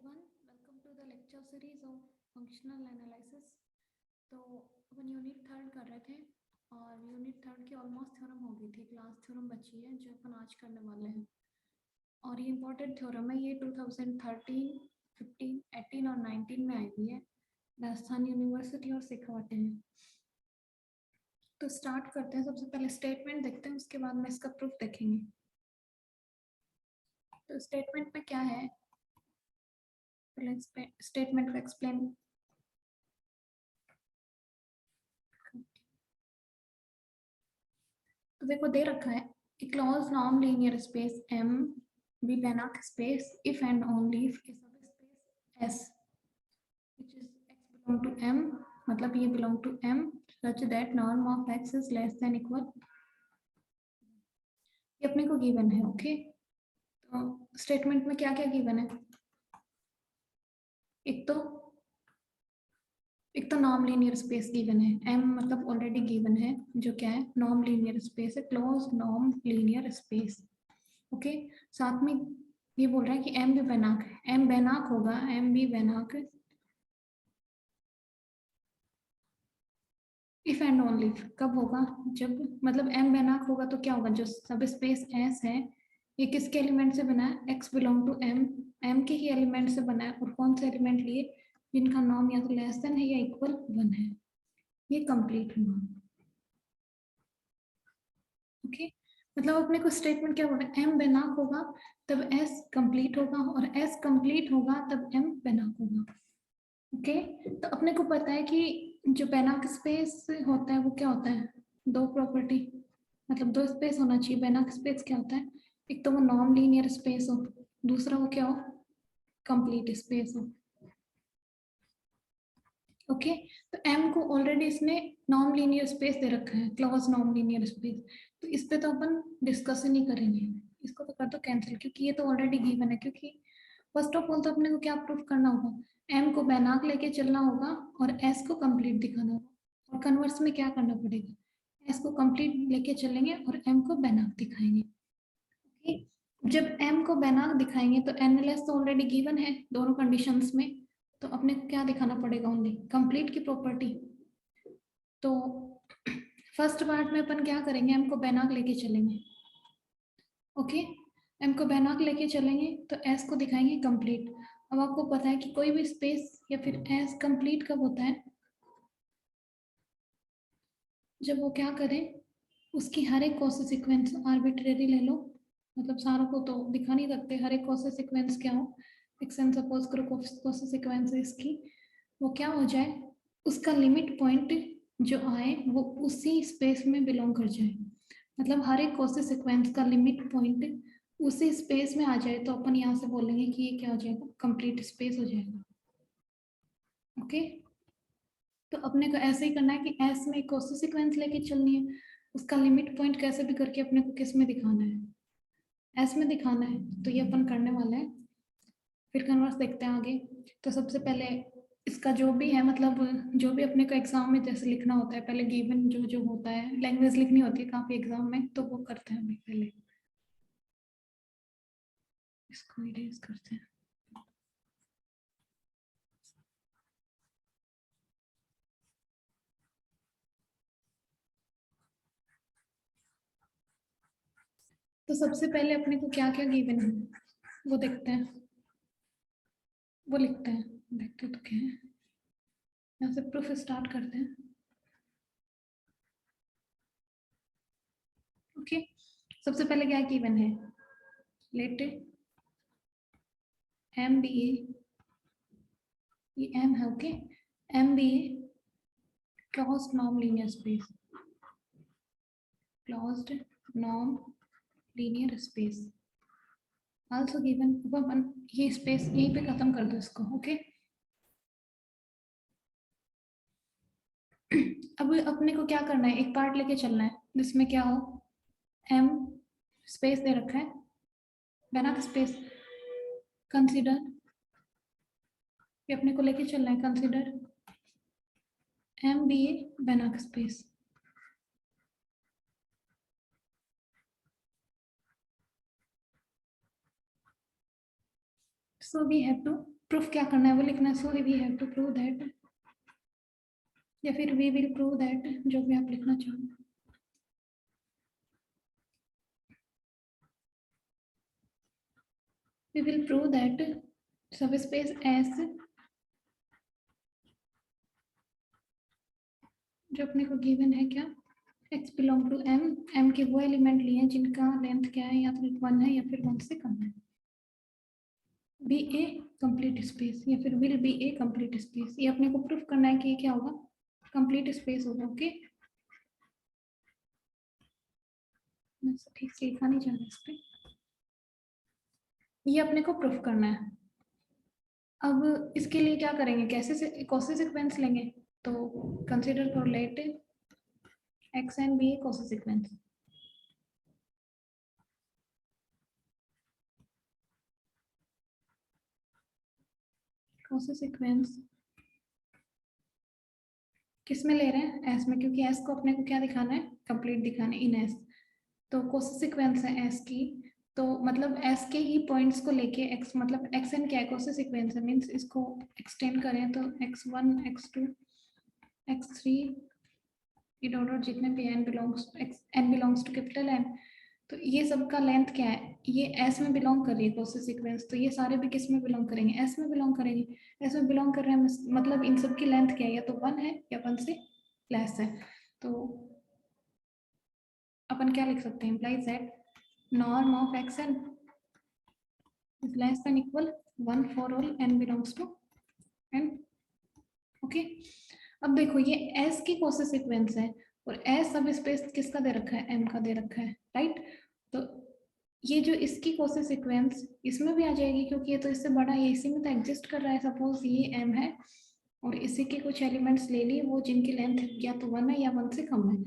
everyone, welcome to the lecture series of functional analysis। तो अपन unit third कर रहे थे और यूनिट थर्ड की ऑलमोस्ट थ्योरम हो गई थी, क्लास थ्योरम बची है जो अपन आज करने वाले हैं। और ये इंपॉर्टेंट थ्योरम है, ये 2013, 15, 18 और 19 में आई हुई है, राजस्थान यूनिवर्सिटी और शेखावाटी में। तो स्टार्ट करते हैं। सबसे पहले स्टेटमेंट देखते हैं, उसके बाद में इसका प्रूफ देखेंगे। तो स्टेटमेंट में क्या है, स्टेटमेंट को एक्सप्लेन। तो देखो दे रखा है, a closed norm linear space M be Banach space if and only if a subspace S which is x belong to M, मतलब ये belong to M such that norm of x is less than equal, ये अपने को given है। Okay, तो statement में क्या क्या गिवन है, एक तो नॉर्म लीनियर स्पेस गिवन है, m मतलब ऑलरेडी गिवन है, जो क्या है नॉर्म लीनियर स्पेस है, close norm linear space. Okay, साथ में ये बोल रहा है कि m भी बेनाक है, m बेनाक होगा, m भी बेनाक इफ एंड ओनली कब होगा, जब मतलब m बेनाक होगा तो क्या होगा, जो सब स्पेस s है ये किसके एलिमेंट से बना है, x बिलोंग टू m के ही एलिमेंट से बना है। और कौन सा एलिमेंट लिए, जिनका नॉर्म या तो लेस देन है या इक्वल 1 है, ये कंप्लीट हुआ। ओके, मतलब अपने को स्टेटमेंट क्या बोला, m बेनाक होगा तब s कंप्लीट होगा, और s कंप्लीट होगा तब m बेनाक होगा। ओके, तो अपने को पता है कि जो बेनाक स्पेस होता है वो क्या होता है, दो प्रॉपर्टी, मतलब दो स्पेस होना चाहिए। बेनाक स्पेस क्या होता है, एक तो वो नॉन लीनियर स्पेस हो, दूसरा वो क्या हो, कंप्लीट स्पेस हो। ओके, तो m को ऑलरेडी इसने नॉन लीनियर स्पेस दे रखा है, क्लोज नॉन लीनियर स्पेस, तो इस पे तो अपन डिस्कस ही नहीं करेंगे, इसको तो कर दो कैंसिल, क्योंकि ये तो ऑलरेडी गिवन है। क्योंकि फर्स्ट ऑफ ऑल तो अपने को क्या प्रूफ करना होगा, m को बेनाक लेके चलना होगा और s को कंप्लीट दिखाना होगा, और कन्वर्स में क्या करना पड़ेगा, s को कंप्लीट लेके चलेंगे और m को बेनाक दिखाएंगे। okay? जब m को बेनाक दिखाएंगे तो एनएलएस तो ऑलरेडी गिवन है दोनों कंडीशंस में, तो अपने को क्या दिखाना पड़ेगा, ओनली कंप्लीट की प्रॉपर्टी। तो फर्स्ट पार्ट में अपन क्या करेंगे, m को बेनाक लेके चलेंगे। ओके, m को बेनाक लेके चलेंगे तो s को दिखाएंगे कंप्लीट। अब आपको पता है कि कोई भी स्पेस या फिर s कंप्लीट कब होता है, जब वो क्या करे, उसकी हर एक कॉस सीक्वेंस आर्बिट्रेरी ले लो, मतलब सारों को तो दिखा नहीं सकते, हर एक कॉस सीक्वेंस क्या हो, एक्सन सपोज करो कॉस सीक्वेंस इसकी, वो क्या हो जाए, उसका लिमिट पॉइंट जो आए वो उसी स्पेस में बिलोंग कर जाए, मतलब हर एक कॉस सीक्वेंस का लिमिट पॉइंट उसी स्पेस में आ जाए, तो अपन यहाँ से बोलेंगे कि ये क्या हो जाएगा, कंप्लीट स्पेस हो जाएगा। ओके, तो अपने को ऐसे ही करना है कि एस में कॉस सीक्वेंस लेके चलनी है, उसका लिमिट पॉइंट कैसे भी करके अपने को किस में दिखाना है, एस में दिखाना है, तो ये अपन करने वाले हैं। फिर कन्वर्स देखते हैं आगे। तो सबसे पहले इसका जो भी है, मतलब जो भी अपने को एग्जाम में जैसे लिखना होता है, पहले गिवन जो जो होता है, लैंग्वेज लिखनी होती है काफी एग्जाम में, तो वो करते हैं अभी पहले, इसको इरेज करते हैं। तो सबसे पहले अपने को क्या क्या गिवन है वो देखते हैं, वो लिखते हैं, देखते तो क्या है, यहाँ से प्रूफ स्टार्ट करते हैं। ओके, सबसे पहले क्या गिवन है, लेट एम बी ए, ये एम है। Okay, M be a closed norm linear space, closed norm linear space also given. अपन ये स्पेस यहीं पे खत्म कर दो इसको। ओके, अब अपने को क्या करना है, एक पार्ट लेके चलना है जिसमें क्या हो, एम स्पेस दे रखा है, बेनाक स्पेस कंसीडर, ये अपने को लेके चलना है, consider M be a Banach space. So we have to proof क्या करना है वो लिखना है, so we have to prove that, या फिर वी विल प्रूव दैट, जो भी आप लिखना चाहो। We will prove that subspace S, जो अपने को गिवन है क्या, x belong to m, m के वो एलिमेंट लिए हैं जिनका लेंथ क्या है, या तो 1 है या फिर 1 से कम है। बी ए कंप्लीट स्पेस, या फिर will be A complete space, ये अपने को प्रूफ करना है कि ये क्या होगा, कंप्लीट स्पेस होगा। ओके, मैं ठीक से लिखा नहीं जा रहा इस पे, ये अपने को प्रूफ करना है। अब इसके लिए क्या करेंगे, कैसे से कॉसी सीक्वेंस लेंगे, तो consider for let x n be a Cauchy sequence. Cauchy sequence किस में ले रहे हैं, एस में, क्योंकि एस को अपने को क्या दिखाना है, कंप्लीट दिखाना है इन एस। तो कॉसी सीक्वेंस है एस की, तो मतलब एस के ही पॉइंट्स को लेके एक्स, मतलब एक्स एन क्या है, कॉसी सीक्वेंस है, मीन्स इसको एक्सटेंड करें तो x1 x2 x3 in order, जितने भी n belongs to capital N, तो ये सब का लेंथ क्या है, ये एस में बिलोंग कर रही है कॉसी सीक्वेंस, तो ये सारे भी किस में बिलोंग करेंगे, एस में बिलोंग करेंगे। एस में बिलोंग कर रहे हैं मतलब इन सब की लेंथ क्या है, या तो 1 है या 1 से लेस है। तो अपन क्या लिख सकते हैं, implies that norm of x n is less than equal 1 for all n belongs to n। Okay, अब देखो ये s की कॉसी सीक्वेंस है, और s सब स्पेस किसका दे रखा है, m का दे रखा है, राइट। तो ये जो इसकी कॉसी सीक्वेंस इसमें भी आ जाएगी, क्योंकि ये तो इससे बड़ा है, इसी में तो एग्जिस्ट कर रहा है। सपोज ये m है और इसी के कुछ एलिमेंट्स ले लिए, वो जिनकी लेंथ या तो 1 है या 1 से कम है,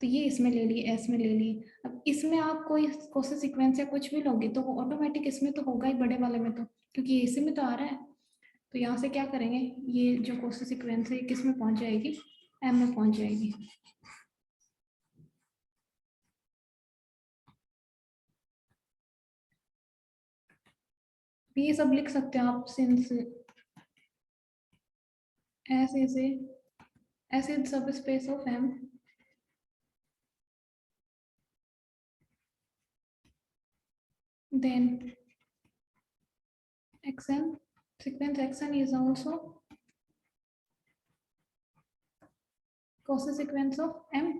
तो ये इसमें ले लिए, एस में ले लिए। अब इसमें आप कोई कॉसी सीक्वेंस या कुछ भी लोगे तो वो ऑटोमेटिक इसमें तो होगा ही, बड़े वाले में तो, क्योंकि ये इसी में तो आ रहा है। तो यहाँ से क्या करेंगे, ये जो कॉसी सीक्वेंस है किस में पहुंच जाएगी, एम में पहुंच जाएगी। ये सब लिख सकते हैं आप, since S is subspace of M, then xn sequence xn is also cosine sequence of m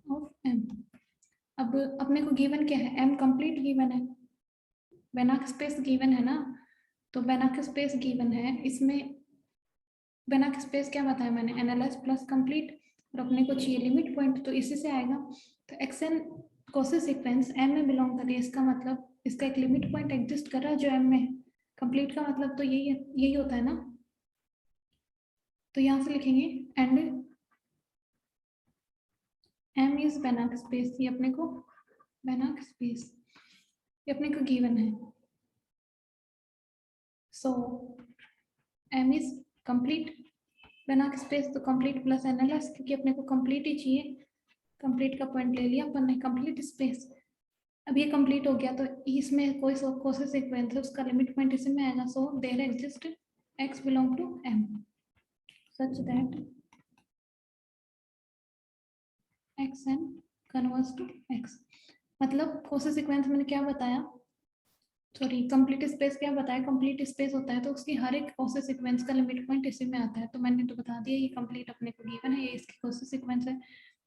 of m। अब अपने को गिवन क्या है, m कंप्लीट गिवन है, बेनाक स्पेस गिवन है ना, तो बेनाक स्पेस गिवन है, इसमें बेनाक स्पेस क्या बताया मैंने, एनालाइज प्लस कंप्लीट, और अपने को चाहिए लिमिट पॉइंट, तो इसी से आएगा। तो xn कॉसी सीक्वेंस m में बिलोंग कर रही है, इसका मतलब इसका एक लिमिट पॉइंट एग्जिस्ट कर रहा है जो m में, कंप्लीट का मतलब तो यही होता है ना। तो यहाँ से लिखेंगे एंड m इज बेनाक स्पेस, ये अपने को बेनाक स्पेस, ये अपने को गिवन है। सो m इज कंप्लीट बेनाक स्पेस, तो कंप्लीट प्लस एनालाइज, क्योंकि अपने को कंप्लीट ही चाहिए, कंप्लीट का पॉइंट ले लिया अपन ने, कंप्लीट स्पेस। अब ये कंप्लीट हो गया, तो इसमें कोई कॉसी सीक्वेंस है उसका लिमिट पॉइंट इसमें आएगा। So there exist x belong to m such that xn converse to x। मतलब कॉसी सीक्वेंस मैंने क्या बताया, सॉरी कंप्लीट स्पेस क्या बताया, कंप्लीट स्पेस होता है तो उसकी हर एक कॉसी सीक्वेंस का लिमिट पॉइंट इसी में आता है। तो मैंने तो बता दिया, ये कंप्लीट अपने को गिवन है, ये इसकी कॉसी सीक्वेंस है,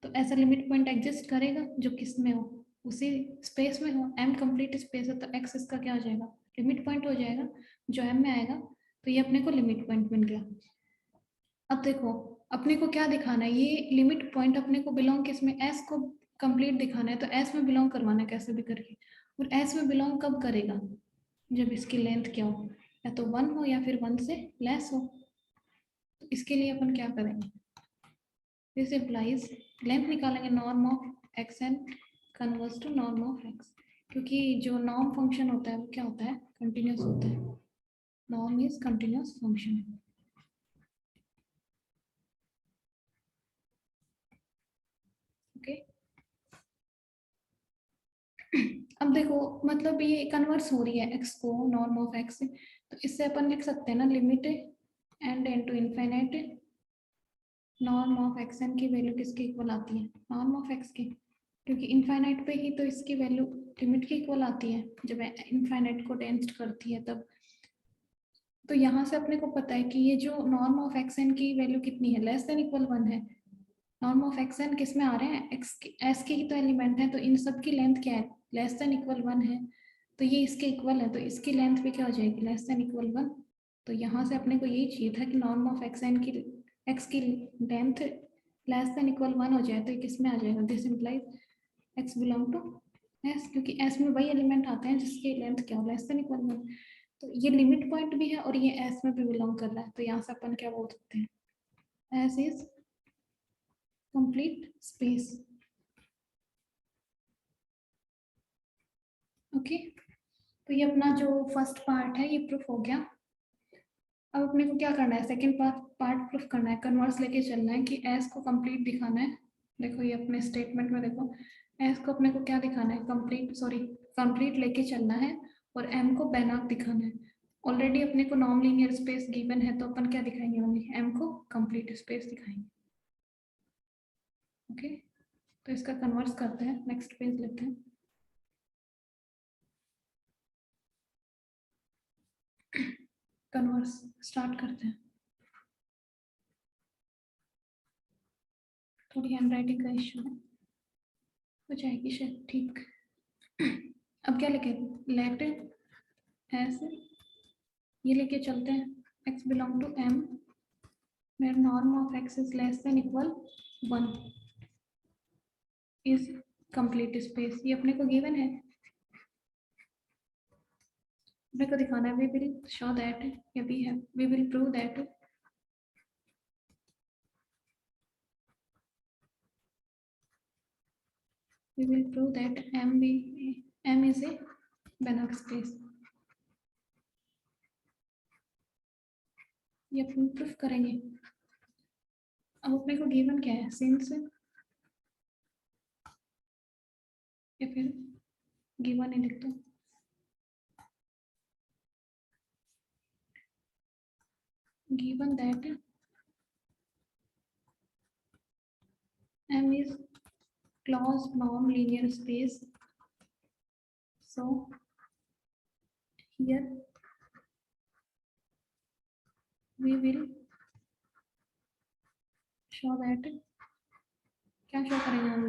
तो ऐसा लिमिट पॉइंट एग्जिस्ट करेगा जो किस में हो, उसी स्पेस में हो। m कंप्लीट स्पेस है तो x इसका क्या हो जाएगा, लिमिट पॉइंट हो जाएगा जो m में आएगा, तो ये अपने को लिमिट पॉइंट मिल गया। अब देखो अपने को क्या दिखाना है, ये लिमिट पॉइंट अपने को बिलोंग किस में, s को कंप्लीट दिखाना है, तो s में बिलोंग करवाना है कैसे भी करके। और s में बिलोंग कब करेगा, जब इसकी लेंथ क्या हो, या तो 1 हो या फिर 1 से लेस हो। तो इसके लिए अपन क्या करेंगे, दिस इम्प्लाइज लेंथ निकालेंगे, norm of x n converse to norm of x, क्योंकि जो नॉर्म फंक्शन होता है वो क्या होता है, कंटिन्यूस होता है, norm is continuous function. Okay, अब देखो मतलब ये कन्वर्स हो रही है x को नॉर्म ऑफ x से, तो इससे अपन लिख सकते हैं ना limit and n to infinite norm of x n की वैल्यू किसके इक्वल आती है, नॉर्म ऑफ एक्स के, क्योंकि इनफाइनाइट पे ही तो इसकी वैल्यू लिमिट के इक्वल आती है जब इनफाइनाइट को टेंस्ट करती है तब। तो यहाँ से अपने को पता है कि ये जो नॉर्म ऑफ एक्स एन की वैल्यू कितनी है, लेस देन इक्वल 1 है। नॉर्म ऑफ एक्स एन किस में आ रहे हैं, एक्स एस के ही तो एलिमेंट है, तो इन सब की लेंथ क्या है, लेस देन इक्वल 1 है, तो ये इसके इक्वल है, तो इसकी लेंथ भी क्या हो जाएगी, लेस देन इक्वल 1। तो यहाँ से अपने को यही चाहिए था कि नॉर्म ऑफ एक्स एन की एक्स की लेंथ लेस देन इक्वल 1 हो जाए, तो ये किस में आ जाएगा, this implies x belong to S, क्योंकि एस में वही एलिमेंट आते हैं जिसकी लेंथ क्या हो, लेस देन इक्वल 1। तो ये लिमिट पॉइंट भी है और ये एस में भी बिलोंग कर रहा है, तो यहाँ से अपन क्या बोल सकते हैं, S is complete space. Okay, तो ये अपना जो फर्स्ट पार्ट है ये प्रूफ हो गया। अब अपने को क्या करना है, सेकंड पार्ट प्रूफ करना है, कन्वर्स लेके चलना है कि एस को कंप्लीट दिखाना है। देखो ये अपने स्टेटमेंट में देखो, एस को अपने को क्या दिखाना है, कंप्लीट लेके चलना है, और एम को बेनाक दिखाना है। ऑलरेडी अपने को नॉन लीनियर स्पेस गिवन है, तो अपन क्या दिखाएंगे, ओनली एम को कंप्लीट स्पेस दिखाएंगे। ओके, तो इसका कन्वर्स करते हैं, नेक्स्ट पेज लेते हैं। कन्वर्स स्टार्ट करते हैं। थोड़ी हैंड राइटिंग का इश्यू है, हो जाएगी शायद ठीक। अब क्या लिखे, लेट ऐसे ये लेके चलते हैं, x belong to m where norm of x is less than equal 1 is complete space। ये अपने को गिवन है, अपने को दिखाना है, we will show that, या we will prove that m is a Banach space। ये अपन प्रूफ करेंगे। अब अपने को गिवन क्या है, सिंस, या फिर गिवन ही लिख दो, given that m is closed non-linear space, so here we will show that, क्या शो करेंगे हम,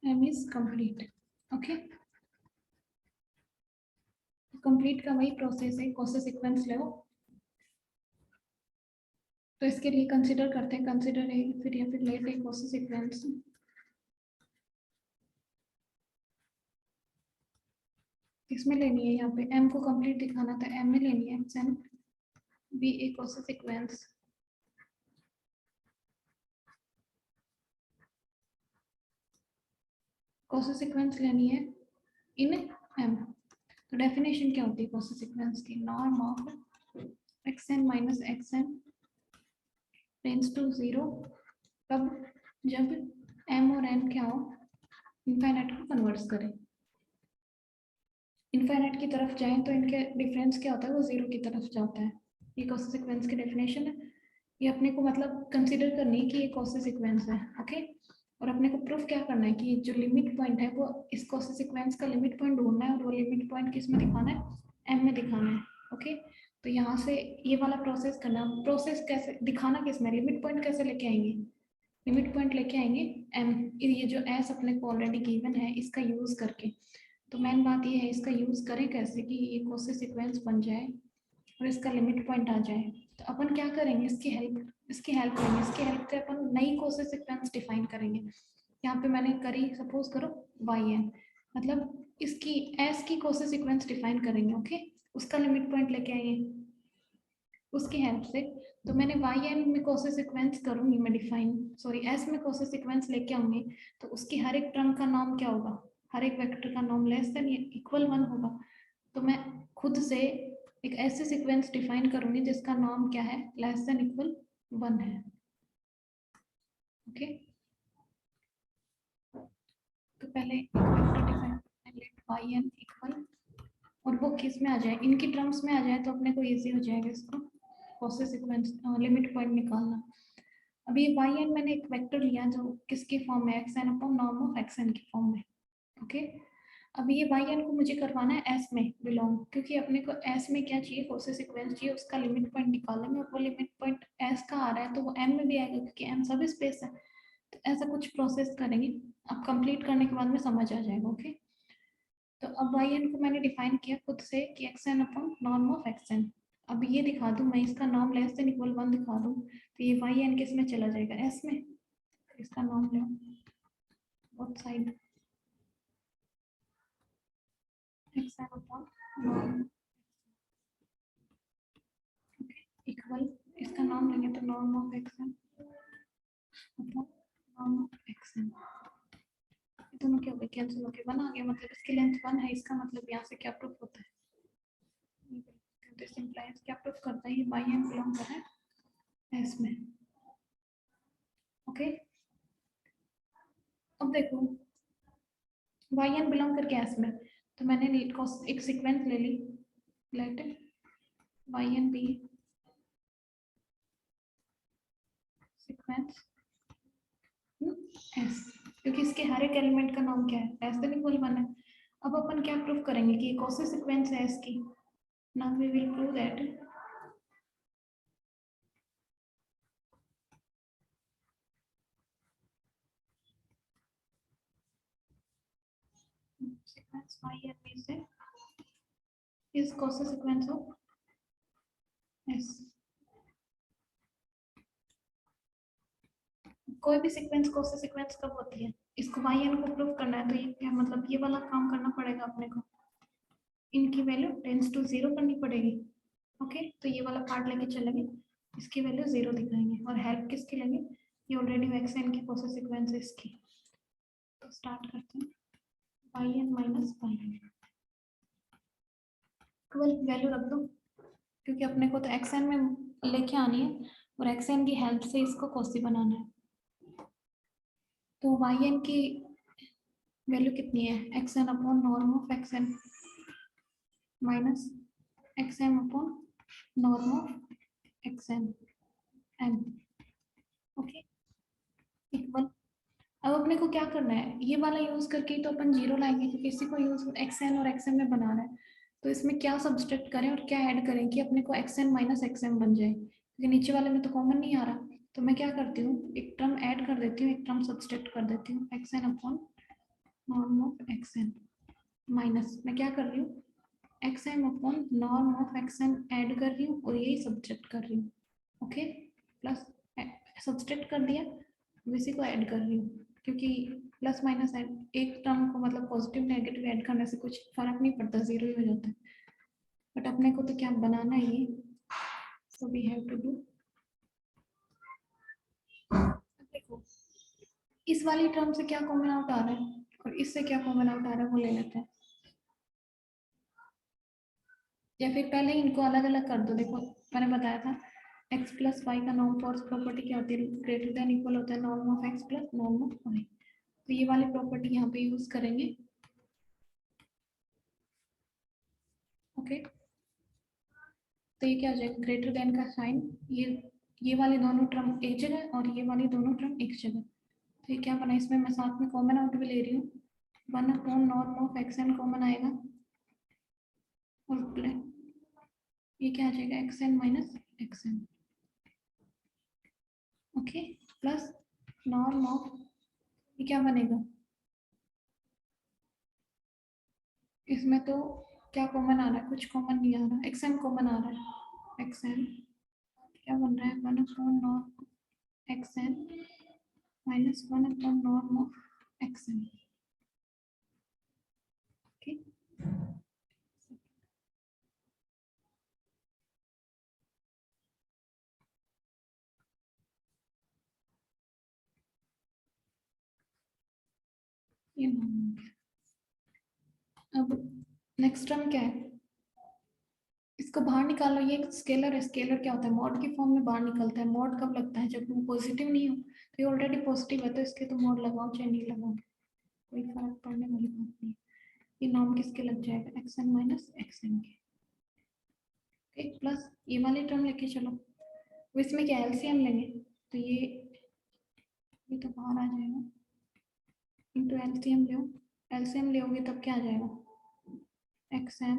m is complete। Okay, complete का वही प्रोसेस है, कोसे सीक्वेंस लो, तो इसके लिए कंसीडर करते हैं, कंसीडर ए फिर या फिर लेट ए कोसे सीक्वेंस। इसमें लेनी है, यहाँ पे m को कंप्लीट दिखाना था, m में लेनी है एक्स एन बी ए कोसे सीक्वेंस। कोसे सीक्वेंस लेनी है इन m, तो डेफिनेशन क्या होती है कोसे सीक्वेंस की, norm of x n minus x n tends to 0, कब, जब m और n क्या हो, इनफाइनाइट को कन्वर्ट्स करें, इनफाइनाइट की तरफ जाएं तो इनके डिफरेंस क्या होता है, वो 0 की तरफ जाता है। ये कोसे सीक्वेंस की डेफिनेशन है, ये अपने को मतलब कंसीडर करनी है कि ये कोसे सीक्वेंस है। ओके, और अपने को प्रूफ क्या करना है कि जो लिमिट पॉइंट है वो इस कोसे सीक्वेंस का लिमिट पॉइंट ढूंढना है, और वो लिमिट पॉइंट किस में दिखाना है, m में दिखाना है। ओके, तो यहाँ से ये वाला प्रोसेस करना, प्रोसेस कैसे दिखाना, किस में, लिमिट पॉइंट कैसे लेके आएंगे, लिमिट पॉइंट लेके आएंगे m, ये जो s अपने को ऑलरेडी गिवन है इसका यूज करके। तो मेन बात ये है, इसका यूज करें कैसे कि ये कोसे सीक्वेंस बन जाए और इसका लिमिट पॉइंट आ जाए। तो अपन क्या करेंगे, इसकी हेल्प करेंगे, इसकी हेल्प से अपन नई कोसे सीक्वेंस डिफाइन करेंगे। यहाँ पे मैंने करी, सपोज करो yn, मतलब इसकी s की कोसे सीक्वेंस डिफाइन करेंगे। ओके, उसका लिमिट पॉइंट लेके आएंगे उसकी हेल्प से। तो मैंने yn में कोसे सीक्वेंस करूंगी मैं डिफाइन, सॉरी s में कोसे सीक्वेंस लेके आऊंगी, तो उसकी हर एक टर्म का नाम क्या होगा, हर एक वेक्टर का नाम लेस देन इक्वल 1 होगा। तो मैं खुद से एक ऐसे सीक्वेंस डिफाइन करूंगी जिसका नाम क्या है, लेस देन इक्वल 1 है। ओके, तो पहले vector define let Y n equal, और वो किस में आ जाए, इनकी टर्म्स में आ जाए तो अपने को इजी हो जाएगा इसको प्रोसेस सीक्वेंस लिमिट पॉइंट निकालना। अभी वाई एन मैंने एक वेक्टर लिया जो किसके फॉर्म में, x N upon norm of x n के फॉर्म में। ओके, अभी ये वाई एन को मुझे करवाना है एस में बिलोंग, क्योंकि अपने को एस में क्या चाहिए, प्रोसेस सीक्वेंस चाहिए, उसका लिमिट पॉइंट निकालना है, और वो लिमिट पॉइंट एस का आ रहा है तो वो एन में भी आएगा क्योंकि एन सब स्पेस है। तो ऐसा कुछ प्रोसेस करेंगे, अब कंप्लीट करने के बाद में समझ आ जाएगा। ओके, तो अब वाई एन को मैंने डिफाइन किया खुद से कि x N upon norm of x n. अब ये दिखा दूं मैं, इसका नॉर्म लेस देन इक्वल 1 दिखा दूं तो ये वाई एन किस में चला जाएगा, एस में। इसका नॉर्म लो both side, X N upon norm equal, इसका नाम लेंगे तो norm of x N upon norm of x N. दोनों क्या हो गए, कैंसिल होके 1 आ गया, मतलब इसकी लेंथ 1 है, इसका मतलब यहाँ से क्या प्रूफ होता है, दिस इंप्लाइज क्या प्रूफ करता है, ये वाई एन बिलोंग कर रहा है एस में। ओके, अब देखो वाई एन बिलोंग करके एस में, तो मैंने एक सीक्वेंस ले ली, let Y N be sequence S, क्योंकि इसके हर एक एलिमेंट का नाम क्या है, लेस देन इक्वल 1 है। अब अपन क्या प्रूफ करेंगे कि कौन सी सीक्वेंस है एस की। Now we will prove that sequence y and b से is cos sequence of s। कोई भी सीक्वेंस कौन सा सीक्वेंस कब होती है, इसको वाई एन को प्रूव करना है, तो ये क्या मतलब ये वाला काम करना पड़ेगा अपने को, इनकी वैल्यू टेंस टू 0 करनी पड़ेगी। ओके, तो ये वाला पार्ट लेके चलेंगे, इसकी वैल्यू 0 दिखाएंगे, और हेल्प किसकी लेंगे, ये ऑलरेडी एक्स एन की कौन सा सीक्वेंस है इसकी। तो स्टार्ट करते हैं, y n minus y n equal value रख दो, क्योंकि अपने को तो एक्स एन में लेके आनी है और एक्स एन की हेल्प से इसको कौसी बनाना है। तो वाई एन की वैल्यू कितनी है, x N upon norm of x n minus x m upon norm of x n n. Okay, equal, अब अपने को क्या करना है, ये वाला यूज करके तो अपन 0 लाएंगे क्योंकि इसी को यूज एक्स एन और एक्स एम में बना रहा है। तो इसमें क्या सब्सट्रैक्ट करें और क्या ऐड करें कि अपने को x n minus x m बन जाए, क्योंकि नीचे वाले में तो कॉमन नहीं आ रहा। तो मैं क्या करती हूँ, एक टर्म ऐड कर देती हूँ, एक टर्म सब्सट्रैक्ट कर देती हूँ, x N upon norm of x n minus, मैं क्या कर रही हूँ, x m upon norm of x n add कर रही हूँ और यही सब्सट्रैक्ट कर रही हूँ। ओके, प्लस सब्सट्रैक्ट कर दिया, इसी को ऐड कर रही हूँ, क्योंकि प्लस माइनस एक टर्म को मतलब पॉजिटिव नेगेटिव ऐड करने से कुछ फर्क नहीं पड़ता, 0 ही हो जाता है। बट अपने को तो क्या बनाना है ये, so we have to do, देखो इस वाली टर्म से क्या कॉमन आउट आ रहा है और इससे क्या कॉमन आउट आ रहा है वो ले लेते हैं, या फिर पहले इनको अलग अलग कर दो। देखो मैंने बताया था x प्लस वाई का नॉर्म फॉर्स प्रॉपर्टी क्या होती है, ग्रेटर देन इक्वल होता है norm of x plus norm of y. तो ये वाली प्रॉपर्टी यहाँ पे यूज करेंगे। ओके, तो ये क्या हो जाएगा, ग्रेटर देन का साइन, ये वाले दोनों टर्म एक जगह और ये वाली दोनों टर्म एक जगह। तो ये क्या बना, इसमें मैं साथ में कॉमन आउट भी ले रही हूँ, 1 upon norm of x n common आएगा, और ये क्या आ जाएगा, x n minus x n. Okay, plus norm of, ये क्या बनेगा, इसमें तो क्या कॉमन आ रहा है, कुछ कॉमन नहीं आ रहा, एक्स एन कॉमन आ रहा है, एक्स एन क्या बन रहा है, 1 upon norm x n minus 1 upon norm of x n. Okay, ये अब नेक्स्ट टर्म क्या है, इसको बाहर निकालो, ये स्केलर है, स्केलर क्या होता है, मॉड के फॉर्म में बाहर निकलता है। मॉड कब लगता है, जब वो पॉजिटिव नहीं हो, तो ये ऑलरेडी पॉजिटिव है तो इसके तो मॉड लगाओ चाहे नहीं लगाओ। कोई फर्क पड़ने वाली बात नहीं। ये नॉर्म किसके लग जाएगा, x n minus x n के, ठीक, प्लस ये वाली टर्म लेके चलो, तो इसमें क्या एलसीएम लेंगे, तो ये तो बाहर आ जाएगा, इंटू एलसीएम लो, एलसीएम लोगे तब क्या आ जाएगा, x m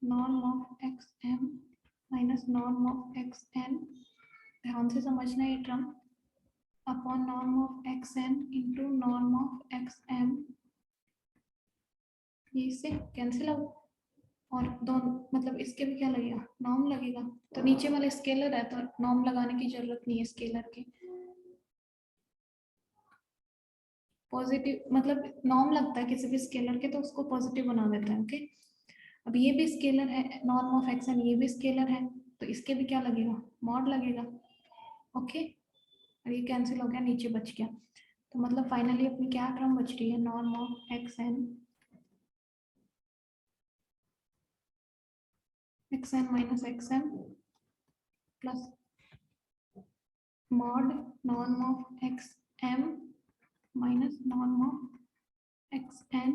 norm of x m minus norm of x n, ध्यान से समझना ये term, upon norm of x n into norm of x m, ये इससे कैंसिल आउट, और दोनों मतलब इसके भी क्या लगेगा, नॉर्म लगेगा, तो नीचे वाले स्केलर है तो नॉर्म लगाने की जरूरत नहीं है स्केलर के, पॉजिटिव मतलब नॉर्म लगता है किसी भी स्केलर के तो उसको पॉजिटिव बना देता है, ओके। अब ये भी स्केलर है नॉर्म ऑफ एक्स एन, ये भी स्केलर है तो इसके भी क्या लगेगा, मॉड लगेगा, ओके, और ये कैंसिल हो गया, नीचे बच गया, तो मतलब फाइनली अपनी क्या टर्म बच रही है, norm of x n minus x m plus mod norm of x m minus norm of x N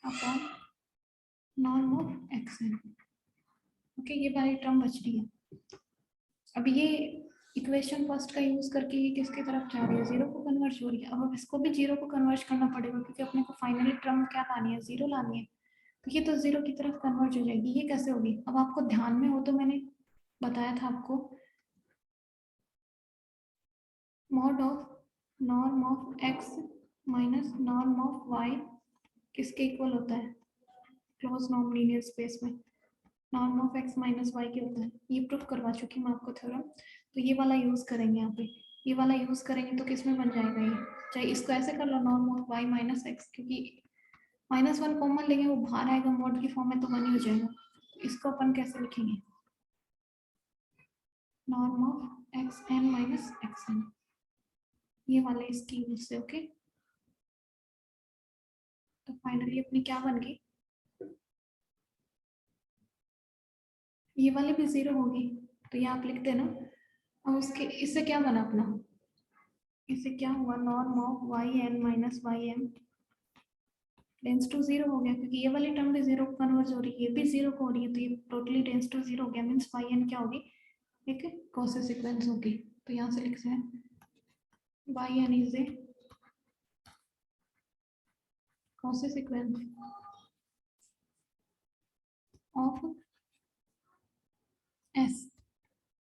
upon norm of x n, okay, ये वाली टर्म बच रही है। अब ये इक्वेशन फर्स्ट का यूज करके ये किसकी तरफ जा रही है, जीरो को कन्वर्ज हो रही है, अब इसको भी जीरो को कन्वर्ज करना पड़ेगा क्योंकि अपने को फाइनली टर्म क्या लानी है, जीरो लानी है, तो ये तो जीरो की तरफ कन्वर्ज हो जाएगी, ये कैसे होगी, अब आपको ध्यान में हो तो मैंने बताया था आपको, mod of norm of x minus norm of y किसके इक्वल होता है, क्लोज नॉर्म लीनियर स्पेस में norm of x minus y के होता है, ये प्रूफ करवा चुकी मैं आपको थ्योरम, तो ये वाला यूज करेंगे यहाँ पे, ये वाला यूज करेंगे तो किस में बन जाएगा ये, चाहे इसको ऐसे कर लो norm of Y minus X, क्योंकि -1 कॉमन लेंगे वो बाहर आएगा मॉड की फॉर्म में तो 1 ही हो जाएगा, इसको अपन कैसे लिखेंगे, norm of x n minus x n, ये वाले इसकी यूज से, ओके, तो फाइनली अपनी क्या बन गई, ये वाले भी जीरो होगी, तो ये आप लिख देना, अब उसके इससे क्या बना अपना, इससे क्या हुआ, norm of y n minus y m tends to zero हो गया, क्योंकि ये वाली टर्म भी जीरो को कन्वर्ज हो रही है, ये भी जीरो को हो रही है, तो ये टोटली टेंस टू जीरो हो गया, मीन्स वाई एन क्या होगी, एक कॉस सीक्वेंस होगी, तो यहाँ से लिखते हैं y n is a Cauchy sequence of S.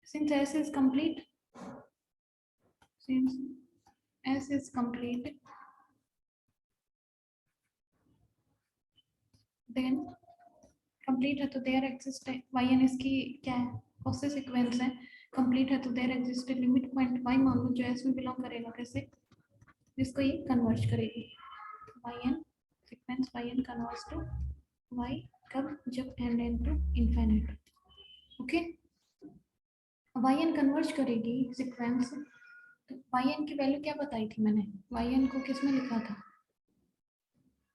Since S is complete, since S is complete, then complete है तो there exist है, yn इसकी क्या है, कॉस सीक्वेंस है, complete है तो there exist a limit point y मान लो जो S में बिलोंग करेगा, कैसे, जिसको ये कन्वर्ज करेगी, yn sequence yn converge to y कब, जब n and to infinite, okay, yn converge करेगी सीक्वेंस, तो yn की वैल्यू क्या बताई थी मैंने, yn को किस में लिखा था,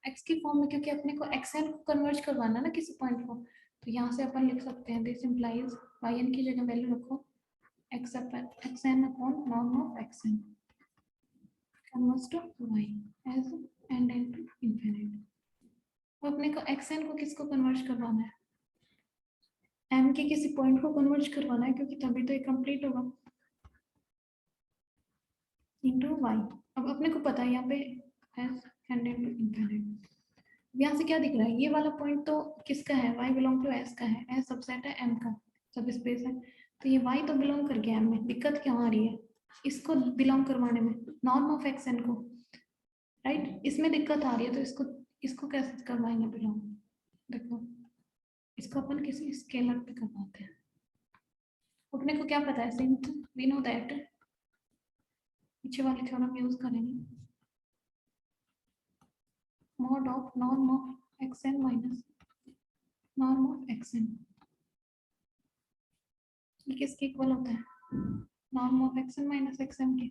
x की फॉर्म में, क्योंकि अपने को xn को कन्वर्ज करवाना ना किसी पॉइंट को, तो यहाँ से अपन लिख सकते हैं दिस इंप्लाइज yn की जगह वैल्यू रखो xn upon norm of xn converge to y as n and to infinite, तो अपने को xn को किसको कन्वर्ज करवाना है, m के किसी पॉइंट को कन्वर्ज करवाना है, क्योंकि तभी तो ये कंप्लीट होगा, इंटू y, अब अपने को पता है यहाँ पे as n and to infinite, यहाँ से क्या दिख रहा है, ये वाला पॉइंट तो किसका है, y बिलोंग टू s का है, s सबसेट है m का, सब स्पेस है, तो ये y तो बिलोंग कर गया m में, दिक्कत क्या आ रही है, इसको बिलोंग करवाने में, नॉर्म ऑफ xn को, राइट, इसमें दिक्कत आ रही है, तो इसको कैसे करवाएंगे बिलोंग, देखो इसको अपन किसी स्केलर पे करवाते हैं, अपने को क्या पता है, सिंस वी नो दैट, पीछे वाली थ्योरम यूज करेंगे, mod of norm of xn minus norm of xn, ये किसके इक्वल होता है, norm of xn minus xm के,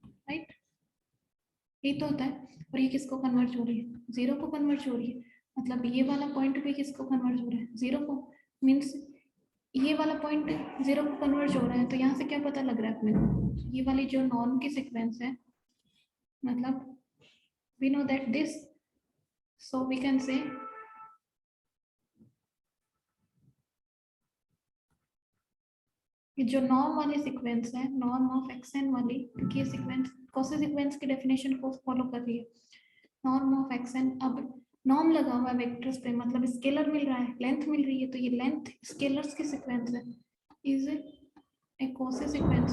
राइट, ये तो होता है, और ये किसको कन्वर्ज हो रही है, जीरो को कन्वर्ज हो रही है, मतलब ये वाला पॉइंट भी किसको कन्वर्ज हो रहा है, जीरो को, मीन्स ये वाला पॉइंट जीरो को कन्वर्ज हो रहा है, तो यहाँ से क्या पता लग रहा है अपने को, ये वाली जो नॉर्म की सीक्वेंस है, मतलब we know that this, so we can say कि जो नॉर्म वाली सीक्वेंस है, नॉर्म ऑफ एक्सएन वाली, क्योंकि ये सीक्वेंस कॉसी सीक्वेंस की डेफिनेशन को फॉलो कर रही है, नॉर्म ऑफ एक्सएन। अब नॉर्म लगा हुआ है वेक्टर्स पे, मतलब स्केलर मिल रहा है, लेंथ मिल रही है, तो ये लेंथ स्केलर्स की सीक्वेंस है, is a Cauchy sequence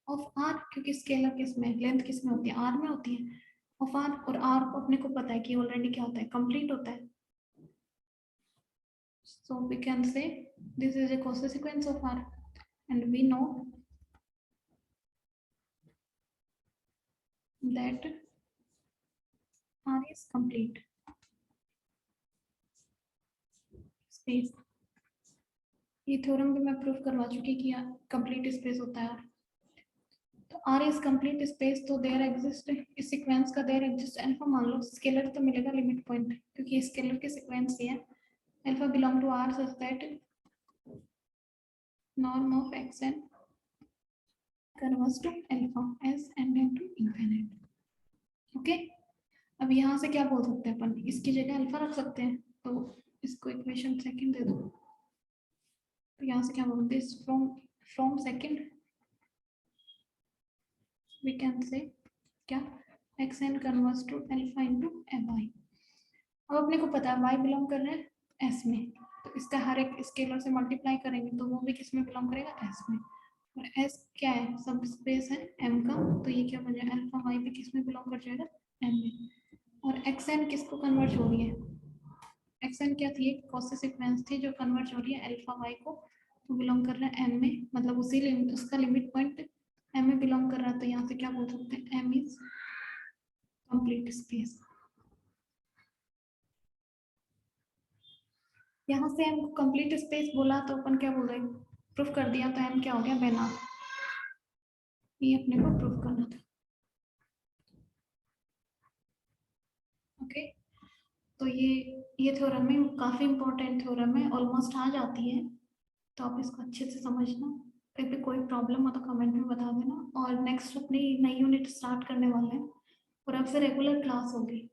of R, क्योंकि स्केलर किस में, लेंथ किस में होती है, आर में होती है, ऑफ आर, और आर को अपने को पता है कि ऑलरेडी क्या होता है, कंप्लीट होता है। So we can say this is a cosine sequence of R, and we know that R is complete space. ये थ्योरम भी मैं प्रूव करवा चुकी कि कंप्लीट स्पेस होता है R. तो R is complete space, तो देयर एग्जिस्ट, इस सीक्वेंस का देयर एग्जिस्ट अल्फा मान लो, स्केलर तो मिलेगा लिमिट पॉइंट, क्योंकि स्केलर की सीक्वेंस ही है, alpha belong to R such that norm of xn converges to alpha as n tend to infinite. Okay, अब यहाँ से क्या बोल सकते हैं अपन, इसकी जगह अल्फा रख सकते हैं, तो इसको इक्वेशन सेकंड दे दो, तो यहाँ से क्या बोलते हैं, फ्रॉम सेकंड वी कैन से क्या, xn converse to alpha into fi। अब अपने को पता है y बिलोंग कर रहा है s में, तो इसका हर एक स्केलर से मल्टीप्लाई करेंगे तो वो भी किस में बिलोंग करेगा, s में, और s क्या है, सब स्पेस है m का, तो ये क्या बन जाएगा, अल्फा y भी किस में बिलोंग कर जाएगा, m में, और xn किसको कन्वर्ट हो रही है, xn क्या थी, एक कॉसी सीक्वेंस थी जो कन्वर्ट हो रही है अल्फा y को, तो बिलोंग कर रहा है m में, मतलब उसी उसका लिमिट पॉइंट m में बिलोंग कर रहा है, तो यहाँ से क्या बोल सकते हैं, m इज कंप्लीट स्पेस। यहाँ से m को कंप्लीट स्पेस बोला तो अपन क्या बोल रहे हैं, प्रूफ कर दिया, तो m क्या हो गया, बेनार, ये अपने को प्रूफ करना था। ओके, तो ये थ्योरम है, काफी इंपॉर्टेंट थ्योरम है, ऑलमोस्ट आ जाती है, तो आप इसको अच्छे से समझना, कहीं पे कोई प्रॉब्लम हो तो कमेंट में बता देना, और नेक्स्ट अपनी नई यूनिट स्टार्ट करने वाले हैं, और अब से रेगुलर क्लास होगी।